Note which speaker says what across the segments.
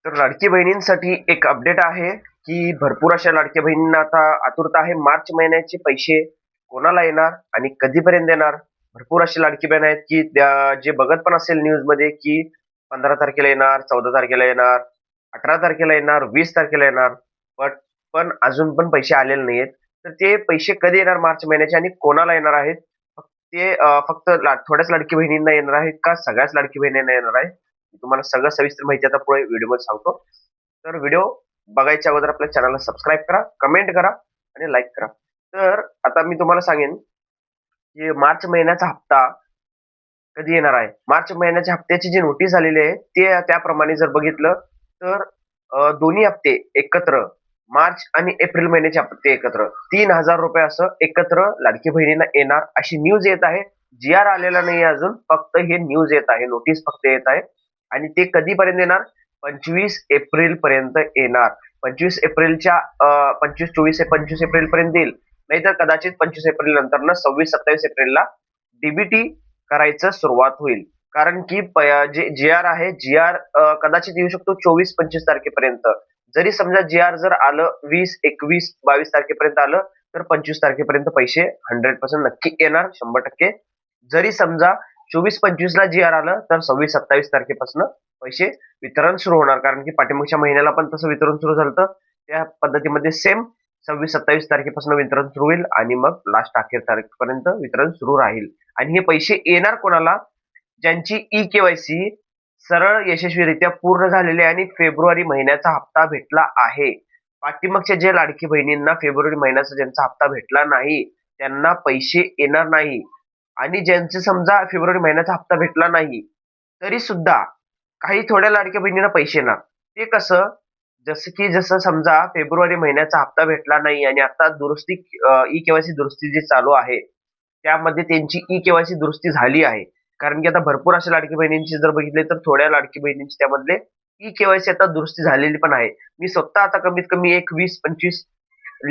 Speaker 1: तर लाडकी बहिणींसाठी एक अपडेट आहे की भरपूर अशा लाडक्या बहिणींना आता आतुरता आहे. मार्च महिन्याचे पैसे कोणाला येणार आणि कधीपर्यंत येणार. भरपूर अशी लाडकी बहीण आहेत की जे बघत पण असेल न्यूज मध्ये की 15 तारखेला येणार, 14 तारखेला येणार, 18 तारखेला येणार, 20 तारखेला येणार. पण पण अजून पण पैसे आलेले नाहीयेत. तर ते पैसे कधी येणार मार्च महिन्याचे आणि कोणाला येणार आहेत? ते फक्त थोड्याच लाडकी बहिणींना येणार आहेत का सगळ्याच लाडकी बहिणींना येणार आहे? मी तुम्हाला सगळं सविस्तर माहिती आता पुढे व्हिडिओमध्ये सांगतो. तर व्हिडिओ बघायच्या अगोदर आपल्या चॅनलला सबस्क्राईब करा, कमेंट करा आणि लाईक करा. तर आता मी तुम्हाला सांगेन की मार्च महिन्याचा हप्ता कधी येणार आहे. मार्च महिन्याच्या हप्त्याची जी नोटीस आलेली आहे ते त्याप्रमाणे जर बघितलं तर दोन्ही हप्ते एकत्र मार्च आणि एप्रिल महिन्याचे हप्ते एकत्र 3,000 रुपये असं एकत्र लाडकी बहिणींना येणार अशी न्यूज येत आहे. जी आर आलेला नाही अजून, फक्त हे न्यूज येत आहे, नोटीस फक्त येत आहे. आणि ते कधीपर्यंत येणार? 25 एप्रिल पर्यंत येणार. 25 एप्रिलच्या 25 एप्रिल पर्यंत येईल, नाहीतर कदाचित 25 एप्रिल नंतर 26-27 एप्रिलला डीबीटी करायचं सुरुवात होईल. कारण की जे जी आर आहे, जी आर कदाचित येऊ शकतो 24-25 तारखेपर्यंत. जरी समजा जी आर जर आलं 20, 21, 22 तारखेपर्यंत आलं तर 25 तारखेपर्यंत पैसे 100% नक्की येणार, 100%. जरी समजा 24-25 ला जी आर आलं तर 26-27 तारखेपासून पैसे वितरण सुरू होणार. कारण की पाठीमागच्या महिन्याला पण तसं वितरण सुरू झालं. त्या पद्धतीमध्ये सेम 26-27 तारखेपासून वितरण सुरू होईल आणि मग लास्ट अखेर तारखेपर्यंत वितरण सुरू राहील. आणि हे पैसे येणार कोणाला? ज्यांची ई-केवायसी सरळ यशस्वीरित्या पूर्ण झालेली आहे आणि फेब्रुवारी महिन्याचा हप्ता भेटला आहे. पाठीमागच्या जे लाडकी बहिणींना फेब्रुवारी महिन्याचा ज्यांचा हप्ता भेटला नाही त्यांना पैसे येणार नाही. आणि ज्यांचे समजा फेब्रुवारी महिन्याचा हप्ता भेटला नाही तरी सुद्धा काही थोड्या लाडक्या बहिणींना पैसे येणार. ते कसं? जसं समजा फेब्रुवारी महिन्याचा हप्ता भेटला नाही आणि आता दुरुस्ती ई-केवायसी दुरुस्ती जी चालू आहे त्यामध्ये त्यांची ई-केवायसी दुरुस्ती झाली आहे. कारण की आता भरपूर अशा लाडकी बहिणींची जर बघितले तर थोड्या लाडकी बहिणींची त्यामधले ई-केवायसी आता दुरुस्ती झालेली पण आहे. मी स्वतः आता कमीत कमी एक 20-25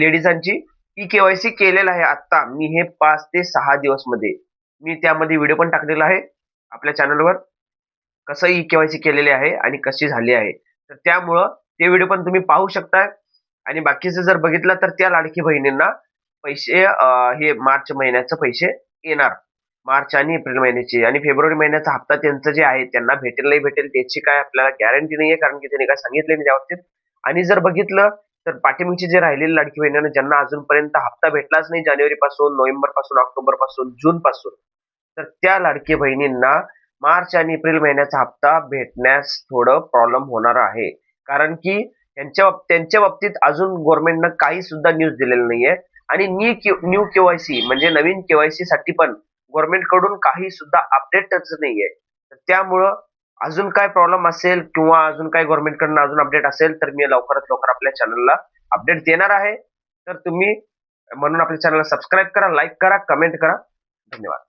Speaker 1: लेडीजांची ई-केवायसी केलेलं आहे आता. मी हे 5 ते 6 दिवस मध्ये. मी त्यामध्ये व्हिडिओ पण टाकलेला आहे आपल्या चॅनलवर. कसं ई-केवायसी केलेली आहे आणि कशी झाली आहे. तर त्यामुळं ते व्हिडिओ पण तुम्ही पाहू शकता. आणि बाकीचं जर बघितलं तर त्या लाडकी बहिणींना पैसे हे मार्च महिन्याचे पैसे येणार. मार्च आणि एप्रिल महिन्याचे आणि फेब्रुवारी महिन्याचा हप्ता त्यांचं जे आहे त्यांना भेटेल नाही भेटेल त्याची काय आपल्याला गॅरंटी नाहीये, कारण की त्यांनी काय सांगितले नाही त्या बाबतीत. आणि जर बघितलं तर पाठीमागची जे राहिलेली लाडकी बहिणींना ज्यांना अजूनपर्यंत हप्ता भेटलाच नाही जानेवारी पासून, नोव्हेंबर पासून, ऑक्टोबर पासून, जून पासून, तर त्या लाडकी बहिणींना मार्च आणि एप्रिल महिन्याचा हप्ता भेटण्यास थोडं प्रॉब्लेम होणार आहे. कारण की त्यांच्या बाबतीत अजून गव्हर्नमेंटनं काही सुद्धा न्यूज दिलेली नाहीये. आणि न्यू केवायसी म्हणजे नवीन केवायसी साठी पण गव्हर्नमेंट कडून काही सुद्धा अपडेटच नाहीये. तर त्यामुळं अजून काय प्रॉब्लेम असेल किंवा अजून काय गव्हर्नमेंट कडून अजून अपडेट असेल तर मी लवकरात लवकर आपल्या चॅनलला अपडेट देणार आहे. तर तुम्ही म्हणून आपल्या चॅनलला सबस्क्राईब करा, लाईक करा, कमेंट करा. धन्यवाद.